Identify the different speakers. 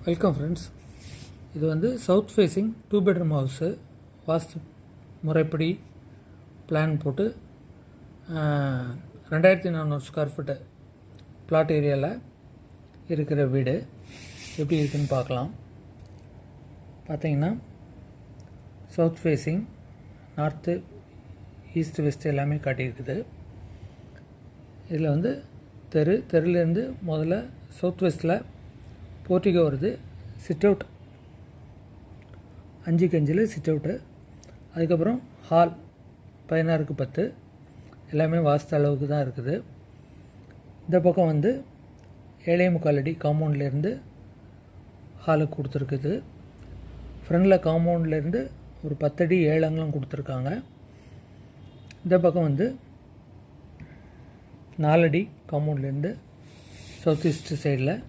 Speaker 1: Welcome friends. இது வந்து south facing 2 bedroom house. வாஸ்து முறைப்படி பிளான் போட்டு 2400 ஸ்கொயர் ஃபீட்டு பிளாட் ஏரியாவில் இருக்கிற வீடு எப்படி இருக்குதுன்னு பார்க்கலாம். பார்த்தீங்கன்னா south facing north east west எல்லாமே காட்டியிருக்குது. இதில் வந்து தெருலேருந்து முதல்ல சவுத் வெஸ்ட்டில் போர்ட்டிகோ வருது. Sit out 5x5 sit out. அதுக்கப்புறம் ஹால் 16x10 எல்லாமே வாஸ்து அளவுக்கு தான் இருக்குது. இந்த பக்கம் வந்து 7.25 அடி காம்பவுண்ட்லேருந்து ஹாலுக்கு கொடுத்துருக்குது. ஃப்ரண்டில் காம்பவுண்ட்லேருந்து ஒரு 10 அடி 7 அங்குலம் கொடுத்துருக்காங்க. இந்த பக்கம் வந்து 4 அடி காம்பவுண்ட்லேருந்து சவுத் ஈஸ்ட் சைடில்